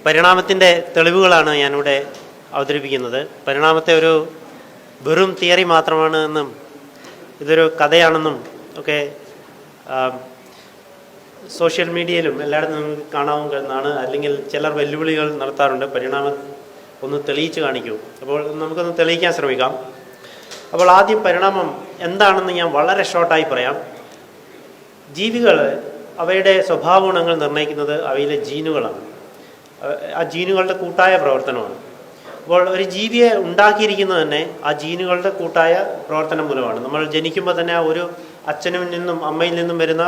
പരിണാമത്തിൻ്റെ തെളിവുകളാണ് ഞാനിവിടെ അവതരിപ്പിക്കുന്നത്. പരിണാമത്തെ ഒരു വെറും തിയറി മാത്രമാണ് എന്നും ഇതൊരു കഥയാണെന്നും ഒക്കെ സോഷ്യൽ മീഡിയയിലും എല്ലായിടത്തും നമുക്ക് കാണാവുന്നതാണ്. അല്ലെങ്കിൽ ചിലർ വെല്ലുവിളികൾ നടത്താറുണ്ട്, പരിണാമം ഒന്ന് തെളിയിച്ച് കാണിക്കൂ. അപ്പോൾ നമുക്കൊന്ന് തെളിയിക്കാൻ ശ്രമിക്കാം. അപ്പോൾ ആദ്യം പരിണാമം എന്താണെന്ന് ഞാൻ വളരെ ഷോർട്ടായി പറയാം. ജീവികൾ അവയുടെ സ്വഭാവ ഗുണങ്ങൾ നിർണ്ണയിക്കുന്നത് അവയിലെ ജീനുകളാണ്. ആ ജീനുകളുടെ കൂട്ടായ പ്രവർത്തനമാണ്. അപ്പോൾ ഒരു ജീവിയെ ഉണ്ടാക്കിയിരിക്കുന്നത് തന്നെ ആ ജീനുകളുടെ കൂട്ടായ പ്രവർത്തനം മൂലമാണ്. നമ്മൾ ജനിക്കുമ്പോൾ തന്നെ ഒരു അച്ഛനിൽ നിന്നും അമ്മയിൽ നിന്നും വരുന്ന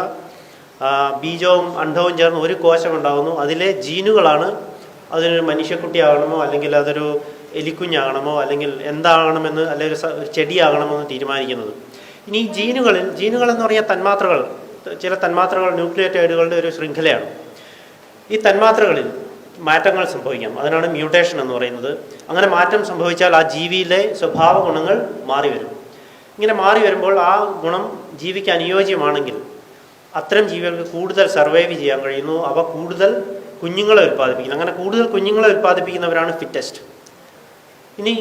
ബീജവും അണ്ഡവും ചേർന്ന് ഒരു കോശം ഉണ്ടാകുന്നു. അതിലെ ജീനുകളാണ് അതിനൊരു മനുഷ്യക്കുട്ടിയാകണമോ അല്ലെങ്കിൽ അതൊരു എലിക്കുഞ്ഞാകണമോ അല്ലെങ്കിൽ എന്താകണമെന്ന് അല്ലെങ്കിൽ ഒരു ചെടിയാകണമെന്ന് തീരുമാനിക്കുന്നത്. ഇനി ജീനുകളെന്ന് പറഞ്ഞാൽ തന്മാത്രകൾ, ചില തന്മാത്രകൾ ന്യൂക്ലിയോടൈഡുകളുടെ ഒരു ശൃംഖലയാണ്. ഈ തന്മാത്രകളിൽ മാറ്റങ്ങൾ സംഭവിക്കാം. അതിനാണ് മ്യൂട്ടേഷൻ എന്ന് പറയുന്നത്. അങ്ങനെ മാറ്റം സംഭവിച്ചാൽ ആ ജീവിയിലെ സ്വഭാവ ഗുണങ്ങൾ മാറി വരും. ഇങ്ങനെ മാറി വരുമ്പോൾ ആ ഗുണം ജീവിക്ക് അനുയോജ്യമാണെങ്കിൽ അത്തരം ജീവികൾക്ക് കൂടുതൽ സർവൈവ് ചെയ്യാൻ കഴിയുന്നു. അവ കൂടുതൽ കുഞ്ഞുങ്ങളെ ഉൽപ്പാദിപ്പിക്കുന്നു. അങ്ങനെ കൂടുതൽ കുഞ്ഞുങ്ങളെ ഉൽപ്പാദിപ്പിക്കുന്നവരാണ് ഫിറ്റസ്റ്റ്. ഇനി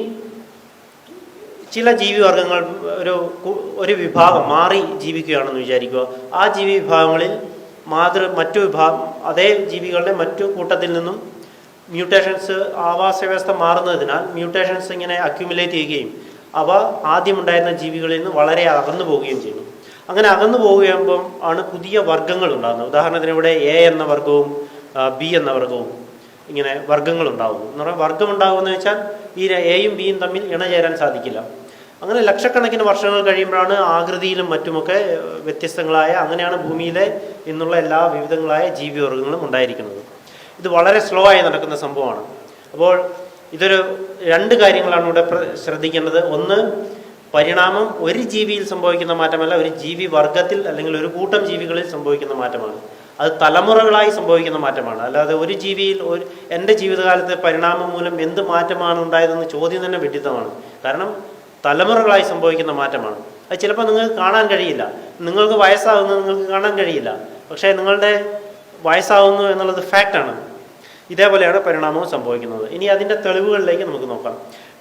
ചില ജീവിവർഗങ്ങൾ ഒരു വിഭാഗം മാറി ജീവിക്കുകയാണെന്ന് വിചാരിക്കുക. ആ ജീവി വിഭാഗങ്ങളിൽ മറ്റു വിഭാഗം അതേ ജീവികളുടെ മറ്റു കൂട്ടത്തിൽ നിന്നും മ്യൂട്ടേഷൻസ് ആവാസ വ്യവസ്ഥ മാറുന്നതിനാൽ മ്യൂട്ടേഷൻസ് ഇങ്ങനെ അക്യുമുലേറ്റ് ചെയ്യുകയും അവ ആദ്യമുണ്ടായിരുന്ന ജീവികളിൽ നിന്ന് വളരെ അകന്നു പോവുകയും ചെയ്യുന്നു. അങ്ങനെ അകന്നു പോവുകയാകുമ്പം ആണ് പുതിയ വർഗ്ഗങ്ങൾ ഉണ്ടാകുന്നത്. ഉദാഹരണത്തിന് ഇവിടെ എ എന്ന വർഗവും ബി എന്ന വർഗവും ഇങ്ങനെ വർഗ്ഗങ്ങളുണ്ടാകുന്നു. എന്ന് പറഞ്ഞാൽ വർഗ്ഗം ഉണ്ടാകുമെന്ന് വെച്ചാൽ ഈ എയും ബിയും തമ്മിൽ ഇണചേരാൻ സാധിക്കില്ല. അങ്ങനെ ലക്ഷക്കണക്കിന് വർഷങ്ങൾ കഴിയുമ്പോഴാണ് ആകൃതിയിലും മറ്റുമൊക്കെ വ്യത്യസ്തങ്ങളായ, അങ്ങനെയാണ് ഭൂമിയിലെ ഇന്നുള്ള എല്ലാ വിവിധങ്ങളായ ജീവിവർഗങ്ങളും ഉണ്ടായിരിക്കുന്നത്. ഇത് വളരെ സ്ലോ ആയി നടക്കുന്ന സംഭവമാണ്. അപ്പോൾ ഇതൊരു രണ്ട് കാര്യങ്ങളാണ് ഇവിടെ ശ്രദ്ധിക്കേണ്ടത്. ഒന്ന്, പരിണാമം ഒരു ജീവിയിൽ സംഭവിക്കുന്ന മാറ്റമല്ല, ഒരു ജീവി വർഗത്തിൽ അല്ലെങ്കിൽ ഒരു കൂട്ടം ജീവികളിൽ സംഭവിക്കുന്ന മാറ്റമാണ്. അത് തലമുറകളായി സംഭവിക്കുന്ന മാറ്റമാണ്. അല്ലാതെ ഒരു ജീവിയിൽ എൻ്റെ ജീവിതകാലത്ത് പരിണാമം മൂലം എന്ത് മാറ്റമാണ് ഉണ്ടായതെന്ന് ചോദ്യം തന്നെ വിഡിത്തമാണ്. കാരണം തലമുറകളായി സംഭവിക്കുന്ന മാറ്റമാണ്. അത് ചിലപ്പോൾ നിങ്ങൾക്ക് കാണാൻ കഴിയില്ല. നിങ്ങൾക്ക് വയസ്സാകുന്നത് നിങ്ങൾക്ക് കാണാൻ കഴിയില്ല, പക്ഷേ നിങ്ങളുടെ വയസ്സാകുന്നു എന്നുള്ളത് ഫാക്റ്റാണ്. ഇതേപോലെയാണ് പരിണാമവും സംഭവിക്കുന്നത്. ഇനി അതിൻ്റെ തെളിവുകളിലേക്ക് നമുക്ക് നോക്കാം.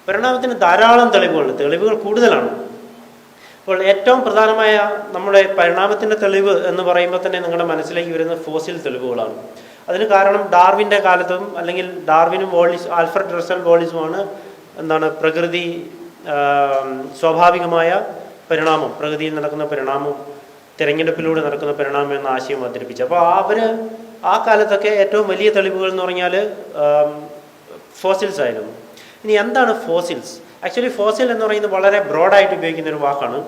പരിണാമത്തിന് ധാരാളം തെളിവുകൾ കൂടുതലാണ്. അപ്പോൾ ഏറ്റവും പ്രധാനമായ നമ്മുടെ പരിണാമത്തിൻ്റെ തെളിവ് എന്ന് പറയുമ്പോൾ തന്നെ നിങ്ങളുടെ മനസ്സിലേക്ക് വരുന്ന ഫോസിൽ തെളിവുകളാണ്. അതിന് കാരണം ഡാർവിൻ്റെ കാലത്തും അല്ലെങ്കിൽ ഡാർവിനും ആൽഫ്രഡ് റസൽ വോളിസുമാണ് പ്രകൃതി സ്വാഭാവികമായ പരിണാമം, പ്രകൃതിയിൽ നടക്കുന്ന പരിണാമം, തിരഞ്ഞെടുപ്പിലൂടെ നടക്കുന്ന പരിണാമം എന്ന ആശയം അവതരിപ്പിച്ചു. അപ്പോൾ ആ കാലത്തൊക്കെ ഏറ്റവും വലിയ തെളിവുകൾ എന്ന് പറഞ്ഞാൽ ഫോസിൽസ് ആയിരുന്നു. ഇനി എന്താണ് ഫോസിൽസ്? ആക്ച്വലി ഫോസിൽ എന്ന് പറയുന്നത് വളരെ ബ്രോഡായിട്ട് ഉപയോഗിക്കുന്ന ഒരു വാക്കാണ്.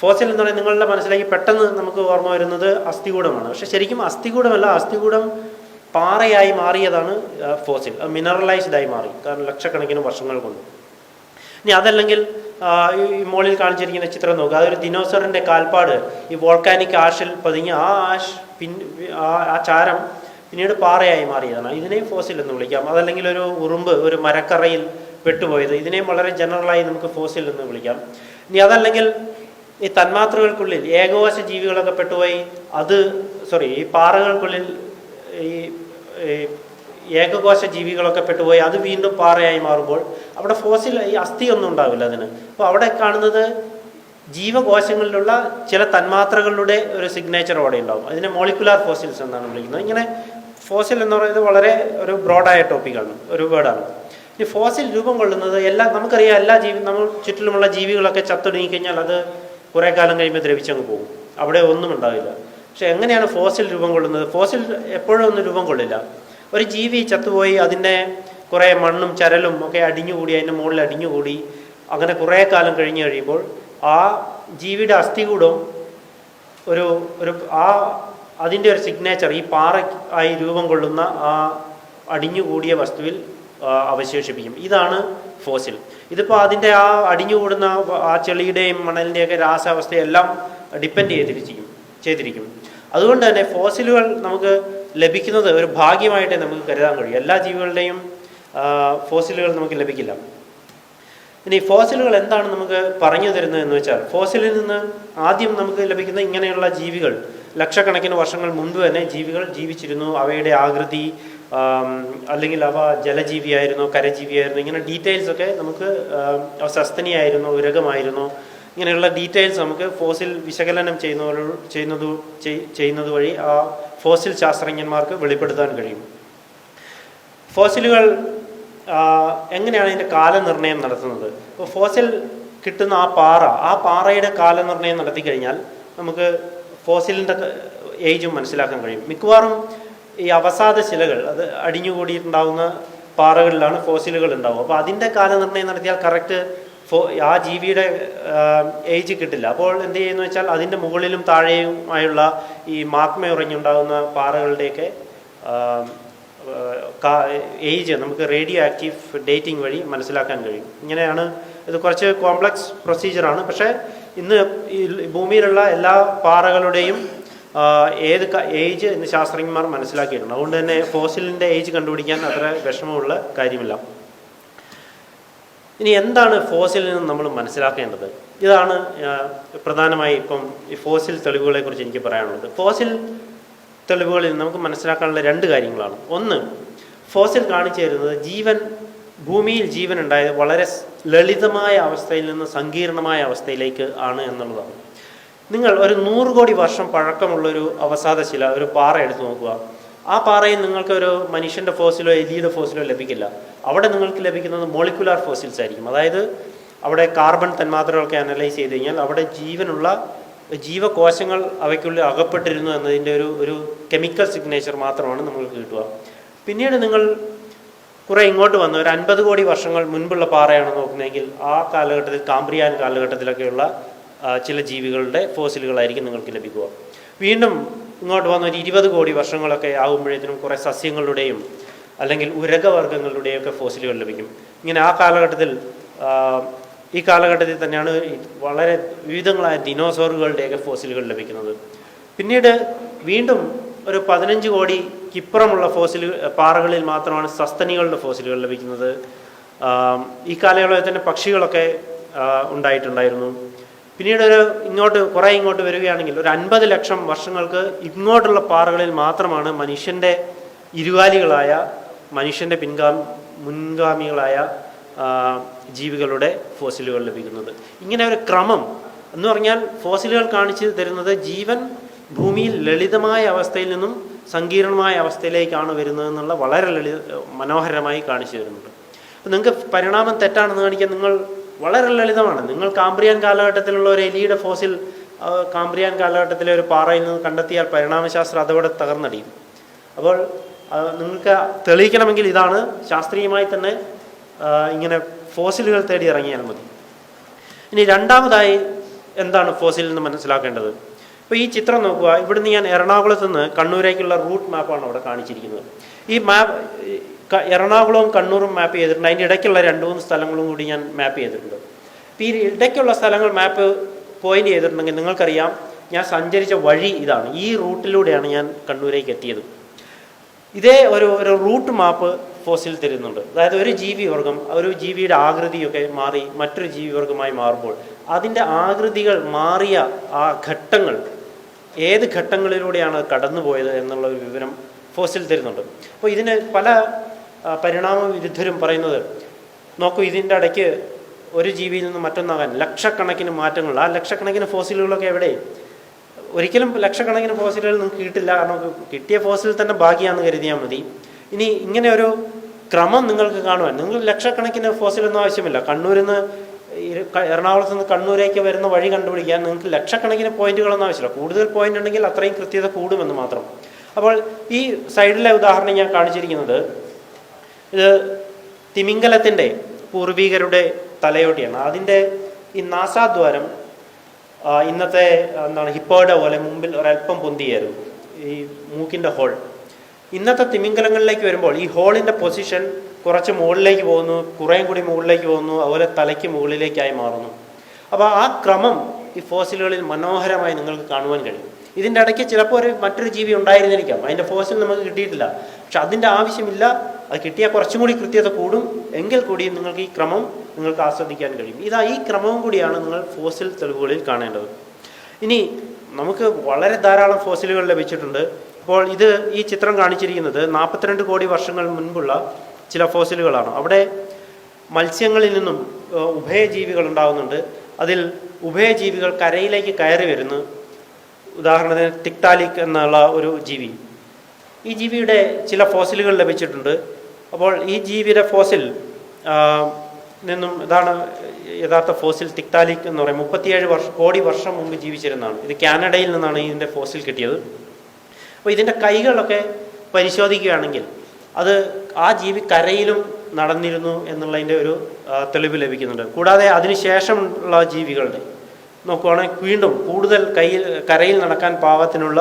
ഫോസിൽ എന്ന് പറയുന്നത് നിങ്ങളുടെ മനസ്സിലേക്ക് പെട്ടെന്ന് നമുക്ക് ഓർമ്മ വരുന്നത് അസ്ഥികൂടമാണ്. പക്ഷെ ശരിക്കും അസ്ഥികൂടമല്ല, അസ്ഥികൂടം പാറയായി മാറിയതാണ് ഫോസിൽ. മിനറലൈസ്ഡ് ആയി മാറി, കാരണം ലക്ഷക്കണക്കിന് വർഷങ്ങൾ കൊണ്ട്. ഇനി അതല്ലെങ്കിൽ ഈ മുകളിൽ കാണിച്ചിരിക്കുന്ന ചിത്രം നോക്കുക. അതൊരു ദിനോസറിൻ്റെ കാൽപ്പാട് ഈ വോൾക്കാനിക് ആഷിൽ പതിഞ്ഞ് ആ ചാരം പിന്നീട് പാറയായി മാറിയതാണ്. ഇതിനെയും ഫോസിൽ എന്ന് വിളിക്കാം. അതല്ലെങ്കിൽ ഒരു ഉറുമ്പ് ഒരു മരക്കറയിൽ പെട്ടുപോയത്, ഇതിനെയും വളരെ ജനറലായി നമുക്ക് ഫോസിൽ എന്ന് വിളിക്കാം. ഇനി അതല്ലെങ്കിൽ ഈ തന്മാത്രകൾക്കുള്ളിൽ ഏകകോശ ജീവികളൊക്കെ പെട്ടുപോയി, ഈ പാറകൾക്കുള്ളിൽ ഈ ഏകകോശ ജീവികളൊക്കെ പെട്ടുപോയി അത് വീണ്ടും പാറയായി മാറുമ്പോൾ അവിടെ ഫോസിൽ ഈ അസ്ഥിയൊന്നും ഉണ്ടാവില്ല അതിന്. അപ്പോൾ അവിടെ കാണുന്നത് ജീവകോശങ്ങളിലുള്ള ചില തന്മാത്രകളുടെ ഒരു സിഗ്നേച്ചർ അവിടെ ഉണ്ടാവും. അതിനെ മോളിക്കുലാർ ഫോസിൽസ് എന്നാണ് വിളിക്കുന്നത്. ഇങ്ങനെ ഫോസിൽ എന്ന് പറയുന്നത് വളരെ ഒരു ബ്രോഡായ ടോപ്പിക്കാണ്, ഒരു വേർഡാണ്. ഈ ഫോസിൽ രൂപം കൊള്ളുന്നത് നമുക്കറിയാം, നമ്മൾ ചുറ്റിലുമുള്ള ജീവികളൊക്കെ ചത്തൊടുങ്ങിക്കഴിഞ്ഞാൽ അത് കുറേ കാലം കഴിയുമ്പോൾ ദ്രവിച്ചങ്ങ് പോകും, അവിടെ ഒന്നും ഉണ്ടാവില്ല. പക്ഷെ എങ്ങനെയാണ് ഫോസിൽ രൂപം കൊള്ളുന്നത്? ഫോസിൽ എപ്പോഴും ഒന്നും രൂപം കൊള്ളില്ല. ഒരു ജീവി ചത്തുപോയി അതിൻ്റെ കുറേ മണ്ണും ചരലും ഒക്കെ അടിഞ്ഞുകൂടി, അതിൻ്റെ മുകളിൽ അടിഞ്ഞുകൂടി അങ്ങനെ കുറേ കാലം കഴിഞ്ഞ് കഴിയുമ്പോൾ ആ ജീവിയുടെ അസ്ഥികൂടം അതിൻ്റെ ഒരു സിഗ്നേച്ചർ ഈ പാറ ആയി രൂപം കൊള്ളുന്ന ആ അടിഞ്ഞുകൂടിയ വസ്തുവിൽ അവശേഷിപ്പിക്കും. ഇതാണ് ഫോസിൽ. ഇതിപ്പോൾ അതിൻ്റെ ആ അടിഞ്ഞുകൂടുന്ന ആ ചെളിയുടെയും മണലിൻ്റെയൊക്കെ രാസാവസ്ഥയെല്ലാം ഡിപ്പെൻഡ് ചെയ്തിരിക്കും. അതുകൊണ്ട് തന്നെ ഫോസിലുകൾ നമുക്ക് ലഭിക്കുന്നത് ഒരു ഭാഗ്യമായിട്ടേ നമുക്ക് കരുതാൻ കഴിയും. എല്ലാ ജീവികളുടെയും ഫോസിലുകൾ നമുക്ക് ലഭിക്കില്ല. ഇനി ഫോസിലുകൾ എന്താണ് നമുക്ക് പറഞ്ഞു തരുന്നത് എന്ന് വെച്ചാൽ, ഫോസിലിൽ നിന്ന് ആദ്യം നമുക്ക് ലഭിക്കുന്ന ഇങ്ങനെയുള്ള ജീവികൾ ലക്ഷക്കണക്കിന് വർഷങ്ങൾ മുൻപ് തന്നെ ജീവികൾ ജീവിച്ചിരുന്നു. അവയുടെ ആകൃതി, അല്ലെങ്കിൽ അവ ജലജീവിയായിരുന്നോ കരജീവിയായിരുന്നോ, ഇങ്ങനെ ഡീറ്റെയിൽസൊക്കെ നമുക്ക് സസ്തനിയായിരുന്നോ ഉരകമായിരുന്നോ, ഇങ്ങനെയുള്ള ഡീറ്റെയിൽസ് നമുക്ക് ഫോസിൽ വിശകലനം ചെയ്യുന്നത് വഴി ആ ഫോസിൽ ശാസ്ത്രജ്ഞന്മാർക്ക് വെളിപ്പെടുത്താൻ കഴിയും. ഫോസിലുകൾ എങ്ങനെയാണ് അതിൻ്റെ കാലനിർണ്ണയം നടത്തുന്നത്? ഇപ്പോൾ ഫോസിൽ കിട്ടുന്ന ആ പാറയുടെ കാലനിർണ്ണയം നടത്തി കഴിഞ്ഞാൽ നമുക്ക് ഫോസിലിൻ്റെ ഏജും മനസ്സിലാക്കാൻ കഴിയും. മിക്കവാറും ഈ അവസാദ ശിലകൾ, അത് അടിഞ്ഞുകൂടിയിട്ടുണ്ടാകുന്ന പാറകളിലാണ് ഫോസിലുകൾ ഉണ്ടാവും. അപ്പോൾ അതിൻ്റെ കാലനിർണ്ണയം നടത്തിയാൽ കറക്റ്റ് ആ ജീവിയുടെ ഏജ് കിട്ടില്ല. അപ്പോൾ എന്ത് ചെയ്യുന്നു വെച്ചാൽ അതിൻ്റെ മുകളിലും താഴെയുമായുള്ള ഈ മാഗ്മ ഉറഞ്ഞുണ്ടാകുന്ന പാറകളുടെയൊക്കെ ഏജ് നമുക്ക് റേഡിയോ ആക്റ്റീവ് ഡേറ്റിംഗ് വഴി മനസ്സിലാക്കാൻ കഴിയും. ഇങ്ങനെയാണ് ഇത്. കുറച്ച് കോംപ്ലക്സ് പ്രൊസീജിയറാണ്. പക്ഷേ ഇന്ന് ഈ ഭൂമിയിലുള്ള എല്ലാ പാറകളുടെയും ഏജ് ഇന്ന് ശാസ്ത്രജ്ഞന്മാർ മനസ്സിലാക്കിയിട്ടുണ്ട്. അതുകൊണ്ട് തന്നെ ഫോസിലിൻ്റെ ഏജ് കണ്ടുപിടിക്കാൻ അത്ര വിഷമമുള്ള കാര്യമില്ല. ഇനി എന്താണ് ഫോസിലിൽ നിന്ന് നമ്മൾ മനസ്സിലാക്കേണ്ടത്? ഇതാണ് പ്രധാനമായി ഇപ്പം ഈ ഫോസിൽ തെളിവുകളെ കുറിച്ച് എനിക്ക് പറയാനുള്ളത്. ഫോസിൽ തെളിവുകളിൽ നമുക്ക് മനസ്സിലാക്കാനുള്ള രണ്ട് കാര്യങ്ങളാണ്. ഒന്ന്, ഫോസിൽ കാണിച്ചു തരുന്നത് ഭൂമിയിൽ ജീവൻ ഉണ്ടായത് വളരെ ലളിതമായ അവസ്ഥയിൽ നിന്ന് സങ്കീർണമായ അവസ്ഥയിലേക്ക് ആണ് എന്നുള്ളതാണ്. നിങ്ങൾ ഒരു 100 കോടി വർഷം പഴക്കമുള്ളൊരു അവസാദശില, ഒരു പാറ എടുത്തു നോക്കുക. ആ പാറയിൽ നിങ്ങൾക്ക് ഒരു മനുഷ്യൻ്റെ ഫോസിലോ എലിയുടെ ഫോസിലോ ലഭിക്കില്ല. അവിടെ നിങ്ങൾക്ക് ലഭിക്കുന്നത് മോളിക്കുലാർ ഫോസിൽസ് ആയിരിക്കും. അതായത് അവിടെ കാർബൺ തന്മാത്രകളൊക്കെ അനലൈസ് ചെയ്ത് കഴിഞ്ഞാൽ അവിടെ ജീവനുള്ള ജീവകോശങ്ങൾ അവയ്ക്കുള്ളിൽ അകപ്പെട്ടിരുന്നു എന്നതിൻ്റെ ഒരു കെമിക്കൽ സിഗ്നേച്ചർ മാത്രമാണ് നമ്മൾക്ക് കിട്ടുക. പിന്നീട് നിങ്ങൾ കുറേ ഇങ്ങോട്ട് വന്ന് ഒരു 50 കോടി വർഷങ്ങൾ മുൻപുള്ള പാറയാണ് നോക്കുന്നതെങ്കിൽ ആ കാലഘട്ടത്തിൽ, കാംബ്രിയാൻ കാലഘട്ടത്തിലൊക്കെയുള്ള ചില ജീവികളുടെ ഫോസിലുകളായിരിക്കും നിങ്ങൾക്ക് ലഭിക്കുക. വീണ്ടും ഇങ്ങോട്ട് വന്ന ഒരു 20 കോടി വർഷങ്ങളൊക്കെ ആകുമ്പോഴത്തേനും കുറേ സസ്യങ്ങളുടെയും അല്ലെങ്കിൽ ഉരകവർഗ്ഗങ്ങളുടെയും ഒക്കെ ഫോസിലുകൾ ലഭിക്കും. ഇങ്ങനെ ഈ കാലഘട്ടത്തിൽ തന്നെയാണ് വളരെ വിവിധങ്ങളായ ദിനോസോറുകളുടെയൊക്കെ ഫോസിലുകൾ ലഭിക്കുന്നത്. പിന്നീട് വീണ്ടും ഒരു 15 കോടിക്കിപ്പുറമുള്ള പാറകളിൽ മാത്രമാണ് സസ്തനികളുടെ ഫോസിലുകൾ ലഭിക്കുന്നത്. ഈ കാലയളവിൽ തന്നെ പക്ഷികളൊക്കെ ഉണ്ടായിട്ടുണ്ടായിരുന്നു. പിന്നീട് ഇങ്ങോട്ട് വരികയാണെങ്കിൽ ഒരു 50 ലക്ഷം വർഷങ്ങൾക്ക് ഇങ്ങോട്ടുള്ള പാറകളിൽ മാത്രമാണ് മനുഷ്യൻ്റെ ഇരുകാലികളായ, മനുഷ്യൻ്റെ മുൻഗാമികളായ ജീവികളുടെ ഫോസിലുകൾ ലഭിക്കുന്നത്. ഇങ്ങനെ ഒരു ക്രമം എന്ന് പറഞ്ഞാൽ ഫോസിലുകൾ കാണിച്ചു തരുന്നത് ജീവൻ ഭൂമിയിൽ ലളിതമായ അവസ്ഥയിൽ നിന്നും സങ്കീർണമായ അവസ്ഥയിലേക്കാണ് വരുന്നതെന്നുള്ള വളരെ മനോഹരമായി കാണിച്ചു തരുന്നുണ്ട്. അപ്പം നിങ്ങൾക്ക് പരിണാമം തെറ്റാണെന്ന് കാണിക്കാൻ വളരെ ലളിതമാണ്. നിങ്ങൾ കാംബ്രിയാൻ കാലഘട്ടത്തിലുള്ള ഒരു എലിയുടെ ഫോസിൽ കാംബ്രിയാൻ കാലഘട്ടത്തിലെ ഒരു പാറയിൽ നിന്ന് കണ്ടെത്തിയാൽ പരിണാമശാസ്ത്രം അതോടെ തകർന്നടിയും. അപ്പോൾ നിങ്ങൾക്ക് തെളിയിക്കണമെങ്കിൽ ഇതാണ്, ശാസ്ത്രീയമായി തന്നെ ഇങ്ങനെ ഫോസിലുകൾ തേടി ഇറങ്ങിയാൽ മതി. ഇനി രണ്ടാമതായി എന്താണ് ഫോസിൽ നിന്ന് മനസ്സിലാക്കേണ്ടത്? ഇപ്പോൾ ഈ ചിത്രം നോക്കുക. ഇവിടുന്ന് ഞാൻ എറണാകുളത്ത് നിന്ന് കണ്ണൂരേക്കുള്ള റൂട്ട് മാപ്പാണ് അവിടെ കാണിച്ചിരിക്കുന്നത്. ഈ മാപ്പ് എറണാകുളവും കണ്ണൂരും മാപ്പ് ചെയ്തിട്ടുണ്ട്. അതിൻ്റെ ഇടയ്ക്കുള്ള 2-3 സ്ഥലങ്ങളും കൂടി ഞാൻ മാപ്പ് ചെയ്തിട്ടുണ്ട്. അപ്പോൾ ഈ ഇടയ്ക്കുള്ള സ്ഥലങ്ങൾ മാപ്പ് പോയിന്റ് ചെയ്തിട്ടുണ്ടെങ്കിൽ നിങ്ങൾക്കറിയാം ഞാൻ സഞ്ചരിച്ച വഴി ഇതാണ്. ഈ റൂട്ടിലൂടെയാണ് ഞാൻ കണ്ണൂരേക്ക് എത്തിയത്. ഇതേ ഒരു റൂട്ട് മാപ്പ് ഫോസിൽ തരുന്നുണ്ട്. അതായത് ഒരു ജീവിയുടെ ആകൃതിയൊക്കെ മാറി മറ്റൊരു ജീവിവർഗമായി മാറുമ്പോൾ അതിൻ്റെ ആകൃതികൾ മാറിയ ആ ഘട്ടങ്ങൾ, ഏത് ഘട്ടങ്ങളിലൂടെയാണ് കടന്നുപോയത് എന്നുള്ള ഒരു വിവരം ഫോസിൽ തരുന്നുണ്ട്. അപ്പോൾ ഇതിന് പല പരിണാമ വിരുദ്ധരും പറയുന്നത്, നോക്കൂ, ഇതിൻ്റെ ഇടയ്ക്ക് ഒരു ജീവിയിൽ നിന്ന് മറ്റൊന്നാകാൻ ലക്ഷക്കണക്കിന് മാറ്റങ്ങൾ, ആ ലക്ഷക്കണക്കിന് ഫോസിലുകളൊക്കെ എവിടെ? ഒരിക്കലും ലക്ഷക്കണക്കിന് ഫോസിലുകൾ നിങ്ങൾക്ക് കിട്ടില്ല. കാരണം കിട്ടിയ ഫോസിൽ തന്നെ ഭാഗ്യമാണെന്ന് കരുതിയാൽ മതി. ഇനി ഇങ്ങനെ ഒരു ക്രമം നിങ്ങൾക്ക് കാണുവാൻ നിങ്ങൾ ലക്ഷക്കണക്കിന് ഫോസിലൊന്നും ആവശ്യമില്ല. എറണാകുളത്ത് നിന്ന് കണ്ണൂരേക്ക് വരുന്ന വഴി കണ്ടുപിടിക്കാൻ നിങ്ങൾക്ക് ലക്ഷക്കണക്കിന് പോയിന്റുകളൊന്നും ആവശ്യമില്ല. കൂടുതൽ പോയിന്റ് ഉണ്ടെങ്കിൽ അത്രയും കൃത്യത കൂടുമെന്ന് മാത്രം. അപ്പോൾ ഈ സൈഡിലെ ഉദാഹരണം ഞാൻ കാണിച്ചിരിക്കുന്നത് ഇത് തിമിംഗലത്തിൻ്റെ പൂർവികരുടെ തലയോട്ടിയാണ്. അതിൻ്റെ ഈ നാസാദ്വാരം ഇന്നത്തെ ഹിപ്പോയുടെ പോലെ മുമ്പിൽ ഒരല്പം പൊന്തിയായിരുന്നു ഈ മൂക്കിൻ്റെ ഹോൾ. ഇന്നത്തെ തിമിംഗലങ്ങളിലേക്ക് വരുമ്പോൾ ഈ ഹോളിൻ്റെ പൊസിഷൻ കുറച്ച് മുകളിലേക്ക് പോകുന്നു, കുറേയും കൂടി മുകളിലേക്ക് പോകുന്നു, അതുപോലെ തലയ്ക്ക് മുകളിലേക്കായി മാറുന്നു. അപ്പോൾ ആ ക്രമം ഈ ഫോസിലുകളിൽ മനോഹരമായി നിങ്ങൾക്ക് കാണുവാൻ കഴിയും. ഇതിൻ്റെ ഇടയ്ക്ക് ചിലപ്പോൾ മറ്റൊരു ജീവി ഉണ്ടായിരുന്നിരിക്കാം, അതിൻ്റെ ഫോസിൽ നമുക്ക് കിട്ടിയിട്ടില്ല. പക്ഷെ അതിൻ്റെ ആവശ്യമില്ല. അത് കിട്ടിയാൽ കുറച്ചും കൂടി കൃത്യത കൂടും. എങ്കിൽ കൂടി നിങ്ങൾക്ക് ഈ ക്രമം നിങ്ങൾക്ക് ആസ്വദിക്കാൻ കഴിയും. ഈ ക്രമവും കൂടിയാണ് നിങ്ങൾ ഫോസിൽ തെളിവുകളിൽ കാണേണ്ടത്. ഇനി നമുക്ക് വളരെ ധാരാളം ഫോസിലുകൾ ലഭിച്ചിട്ടുണ്ട്. അപ്പോൾ ഈ ചിത്രം കാണിച്ചിരിക്കുന്നത് 42 കോടി വർഷങ്ങൾ മുൻപുള്ള ചില ഫോസിലുകളാണ്. അവിടെ മത്സ്യങ്ങളിൽ നിന്നും ഉഭയജീവികൾ ഉണ്ടാകുന്നുണ്ട്. അതിൽ ഉഭയജീവികൾ കരയിലേക്ക് കയറി വരുന്നു. ഉദാഹരണത്തിന് ടിക്ടാലിക് എന്നുള്ള ഒരു ജീവി. ഈ ജീവിയുടെ ചില ഫോസിലുകൾ ലഭിച്ചിട്ടുണ്ട്. അപ്പോൾ ഈ ജീവിയുടെ ഫോസിൽ നിന്നും ഇതാണ് യഥാർത്ഥ ഫോസിൽ. ടിക്ടാലിക് എന്ന് പറയും 37 കോടി വർഷം മുമ്പ് ജീവിച്ചിരുന്നതാണ്. ഇത് കാനഡയിൽ നിന്നാണ് ഇതിൻ്റെ ഫോസിൽ കിട്ടിയത്. അപ്പോൾ ഇതിൻ്റെ കൈകളൊക്കെ പരിശോധിക്കുകയാണെങ്കിൽ ആ ജീവി കരയിലും നടന്നിരുന്നു എന്നുള്ളതിൻ്റെ ഒരു തെളിവ് ലഭിക്കുന്നുണ്ട്. കൂടാതെ അതിനുശേഷമുള്ള ജീവികളുടെ നോക്കുവാണെങ്കിൽ വീണ്ടും കൂടുതൽ കരയിൽ നടക്കാൻ പാകത്തിനുള്ള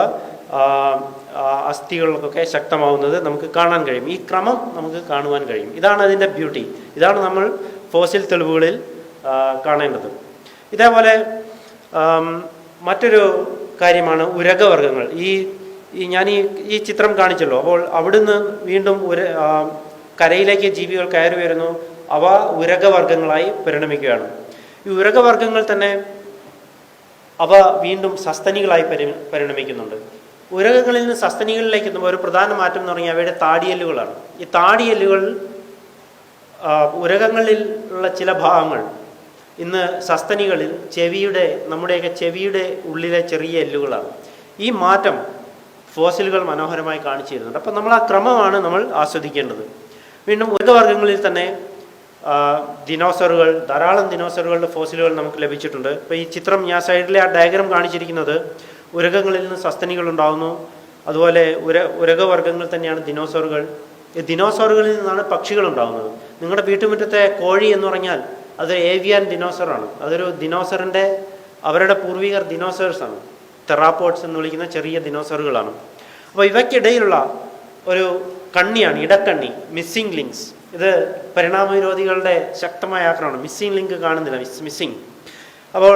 അസ്ഥികൾക്കൊക്കെ ശക്തമാവുന്നത് നമുക്ക് കാണാൻ കഴിയും. ഈ ക്രമം നമുക്ക് കാണുവാൻ കഴിയും. ഇതാണ് അതിൻ്റെ ബ്യൂട്ടി. ഇതാണ് നമ്മൾ ഫോസിൽ തെളിവുകളിൽ കാണേണ്ടത്. ഇതേപോലെ മറ്റൊരു കാര്യമാണ് ഉരകവർഗ്ഗങ്ങൾ. ഞാൻ ഈ ചിത്രം കാണിച്ചല്ലോ. അപ്പോൾ അവിടുന്ന് വീണ്ടും കരയിലേക്ക് ജീവികൾ കയറി വരുന്നു. അവ ഉരകവർഗ്ഗങ്ങളായി പരിണമിക്കുകയാണ്. ഈ ഉരകവർഗ്ഗങ്ങൾ തന്നെ അവ വീണ്ടും സസ്തനികളായി പരിണമിക്കുന്നുണ്ട്. ഉരകങ്ങളിൽ നിന്ന് സസ്തനികളിലേക്ക് എത്തുമ്പോൾ ഒരു പ്രധാന മാറ്റം എന്ന് പറഞ്ഞാൽ അവയുടെ താടിയെല്ലുകളാണ്. ഈ താടിയെല്ലുകൾ ഉരകങ്ങളിൽ ഉള്ള ചില ഭാഗങ്ങൾ ഇന്ന് സസ്തനികളിൽ നമ്മുടെയൊക്കെ ചെവിയുടെ ഉള്ളിലെ ചെറിയ എല്ലുകളാണ്. ഈ മാറ്റം ഫോസിലുകൾ മനോഹരമായി കാണിച്ചു തരുന്നുണ്ട്. അപ്പം നമ്മൾ ആ ക്രമമാണ് നമ്മൾ ആസ്വദിക്കേണ്ടത്. വീണ്ടും ഉരകവർഗ്ഗങ്ങളിൽ തന്നെ ധാരാളം ദിനോസറുകളുടെ ഫോസിലുകൾ നമുക്ക് ലഭിച്ചിട്ടുണ്ട്. ഇപ്പോൾ ഈ ചിത്രം ഞാൻ സൈഡിലെ ആ ഡയഗ്രാം കാണിച്ചിരിക്കുന്നത് ഉരകങ്ങളിൽ നിന്ന് സസ്തനികൾ ഉണ്ടാകുന്നു. അതുപോലെ ഉരകവർഗ്ഗങ്ങൾ തന്നെയാണ് ദിനോസറുകൾ. ഈ ദിനോസറുകളിൽ നിന്നാണ് പക്ഷികൾ ഉണ്ടാകുന്നത്. നിങ്ങളുടെ വീട്ടുമുറ്റത്തെ കോഴി എന്ന് പറഞ്ഞാൽ അത് ഏവിയൻ ദിനോസറാണ്. അതൊരു ദിനോസറിൻ്റെ അവരുടെ പൂർവികർ ദിനോസേഴ്സാണ്. തെറാപ്പോഡ്സ് എന്ന് വിളിക്കുന്ന ചെറിയ ദിനോസറുകളാണ്. അപ്പോൾ ഇവയ്ക്കിടയിലുള്ള ഒരു കണ്ണിയാണ് ഇടക്കണ്ണി, മിസ്സിംഗ് ലിങ്ക്സ്. ഇത് പരിണാമവിരോധികളുടെ ശക്തമായ ആക്രമണം. മിസ്സിംഗ് ലിങ്ക് കാണുന്നില്ല, മിസ്സിംഗ്. അപ്പോൾ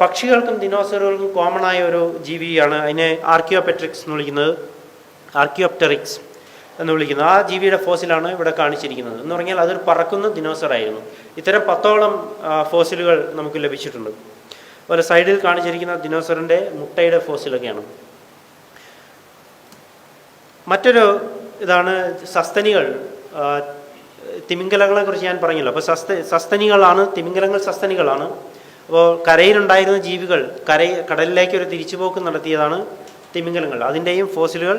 പക്ഷികൾക്കും ദിനോസറുകൾക്കും കോമൺ ആയ ഒരു ജീവിയാണ്. അതിനെ ആർക്കിയോപെട്രിക്സ് എന്ന് വിളിക്കുന്നത്, ആർക്കിയോപ്റ്ററിക്സ് എന്ന് വിളിക്കുന്നത്. ആ ജീവിയുടെ ഫോസിലാണ് ഇവിടെ കാണിച്ചിരിക്കുന്നത്. എന്ന് പറഞ്ഞാൽ അതൊരു പറക്കുന്ന ദിനോസറായിരുന്നു. ഇത്തരം 10ഓളം ഫോസിലുകൾ നമുക്ക് ലഭിച്ചിട്ടുണ്ട്. അതുപോലെ സൈഡിൽ കാണിച്ചിരിക്കുന്ന ദിനോസറിൻ്റെ മുട്ടയുടെ ഫോസിലൊക്കെയാണ്. മറ്റൊരു ഇതാണ് സസ്തനികൾ. തിമിംഗലങ്ങളെ കുറിച്ച് ഞാൻ പറഞ്ഞല്ലോ. അപ്പോൾ സസ്തനികളാണ് തിമിംഗലങ്ങൾ. സസ്തനികളാണ്. അപ്പോൾ കരയിലുണ്ടായിരുന്ന ജീവികൾ കടലിലേക്ക് ഒരു തിരിച്ചുപോക്ക് നടത്തിയതാണ് തിമിംഗലങ്ങൾ. അതിൻ്റെയും ഫോസിലുകൾ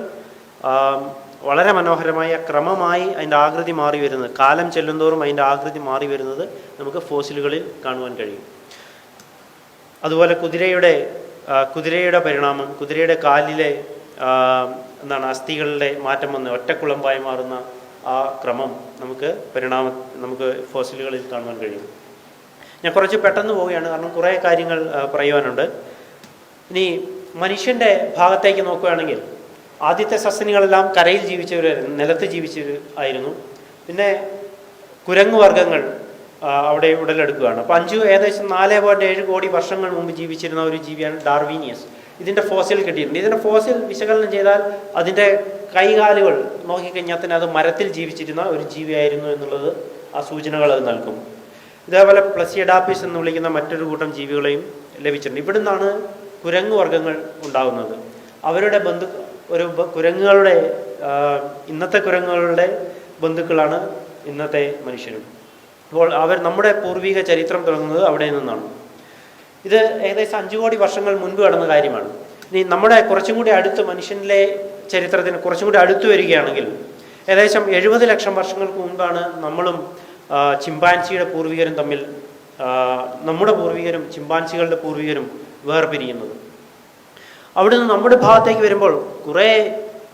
വളരെ മനോഹരമായ ക്രമമായി അതിൻ്റെ ആകൃതി മാറി വരുന്നത്, കാലം ചെല്ലുന്തോറും അതിൻ്റെ ആകൃതി മാറി വരുന്നത് നമുക്ക് ഫോസിലുകളിൽ കാണുവാൻ കഴിയും. അതുപോലെ കുതിരയുടെ പരിണാമം, കുതിരയുടെ കാലിലെ അസ്ഥികളുടെ മാറ്റം വന്ന് ഒറ്റക്കുളമ്പായി മാറുന്ന ആ ക്രമം നമുക്ക് ഫോസിലുകളിൽ കാണുവാൻ കഴിയും. ഞാൻ കുറച്ച് പെട്ടെന്ന് പോവുകയാണ്, കാരണം കുറേ കാര്യങ്ങൾ പറയുവാനുണ്ട്. ഇനി മനുഷ്യൻ്റെ ഭാഗത്തേക്ക് നോക്കുകയാണെങ്കിൽ ആദ്യത്തെ സസ്തനികളെല്ലാം കരയിൽ ജീവിച്ചവരായിരുന്നു, നിലത്ത് ജീവിച്ചവർ ആയിരുന്നു. പിന്നെ കുരങ്ങു വർഗ്ഗങ്ങൾ അവിടെ ഉടലെടുക്കുകയാണ്. അപ്പോൾ ഏകദേശം 4.7 കോടി വർഷങ്ങൾ മുമ്പ് ജീവിച്ചിരുന്ന ഒരു ജീവിയാണ് ഡാർവീനിയസ്. ഇതിൻ്റെ ഫോസിൽ കിട്ടിയിട്ടുണ്ട്. ഇതിൻ്റെ ഫോസിൽ വിശകലനം ചെയ്താൽ അതിൻ്റെ കൈകാലുകൾ നോക്കിക്കഴിഞ്ഞാൽ തന്നെ അത് മരത്തിൽ ജീവിച്ചിരുന്ന ഒരു ജീവിയായിരുന്നു എന്നുള്ളത് ആ സൂചനകൾ അത് നൽകും. ഇതേപോലെ പ്ലസിയഡാപ്പിസ് എന്ന് വിളിക്കുന്ന മറ്റൊരു കൂട്ടം ജീവികളെയും ലഭിച്ചിട്ടുണ്ട്. ഇവിടുന്നാണ് കുരങ്ങു വർഗ്ഗങ്ങൾ ഉണ്ടാകുന്നത്. അവരുടെ കുരങ്ങുകളുടെ ഇന്നത്തെ കുരങ്ങുകളുടെ ബന്ധുക്കളാണ് ഇന്നത്തെ മനുഷ്യരും. അപ്പോൾ നമ്മുടെ പൂർവിക ചരിത്രം തുടങ്ങുന്നത് അവിടെ നിന്നാണ്. ഇത് ഏകദേശം 5 കോടി വർഷങ്ങൾ മുൻപ് നടന്ന കാര്യമാണ്. ഇനി നമ്മുടെ കുറച്ചും കൂടി അടുത്ത് മനുഷ്യനിലെ ചരിത്രത്തിന് കുറച്ചും കൂടി അടുത്ത് വരികയാണെങ്കിൽ ഏകദേശം 70 ലക്ഷം വർഷങ്ങൾക്ക് മുൻപാണ് നമ്മളും ചിമ്പാൻസിയുടെ പൂർവികരും തമ്മിൽ, നമ്മുടെ പൂർവികരും ചിമ്പാൻസികളുടെ പൂർവികരും വേർപിരിയുന്നത്. അവിടുന്ന് നമ്മുടെ ഭാഗത്തേക്ക് വരുമ്പോൾ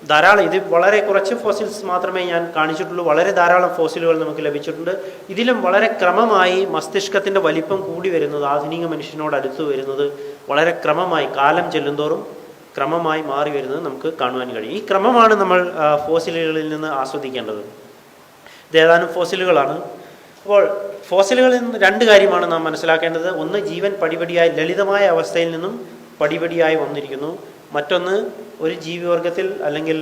ധാരാളം, ഇത് വളരെ കുറച്ച് ഫോസിൽസ് മാത്രമേ ഞാൻ കാണിച്ചിട്ടുള്ളൂ. വളരെ ധാരാളം ഫോസിലുകൾ നമുക്ക് ലഭിച്ചിട്ടുണ്ട്. ഇതിലും വളരെ ക്രമമായി മസ്തിഷ്കത്തിൻ്റെ വലിപ്പം കൂടി വരുന്നത്, ആധുനിക മനുഷ്യനോട് അടുത്ത് വരുന്നത് വളരെ ക്രമമായി കാലം ചെല്ലുന്തോറും ക്രമമായി മാറി വരുന്നത് നമുക്ക് കാണുവാൻ കഴിയും. ഈ ക്രമമാണ് നമ്മൾ ഫോസിലുകളിൽ നിന്ന് ആസ്വദിക്കേണ്ടത്. ഇത് ഏതാനും ഫോസിലുകളാണ്. അപ്പോൾ ഫോസിലുകളിൽ നിന്ന് 2 കാര്യമാണ് നാം മനസ്സിലാക്കേണ്ടത്. ഒന്ന്, ജീവൻ പടിപടിയായി ലളിതമായ അവസ്ഥയിൽ നിന്നും പടിപടിയായി വന്നിരിക്കുന്നു. മറ്റൊന്ന്, ഒരു ജീവിവർഗത്തിൽ അല്ലെങ്കിൽ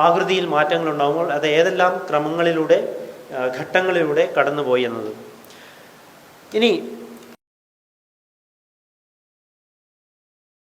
ആകൃതിയിൽ മാറ്റങ്ങൾ ഉണ്ടാകുമ്പോൾ അത് ഏതെല്ലാം ക്രമങ്ങളിലൂടെ ഘട്ടങ്ങളിലൂടെ കടന്നുപോയി എന്നത്. ഇനി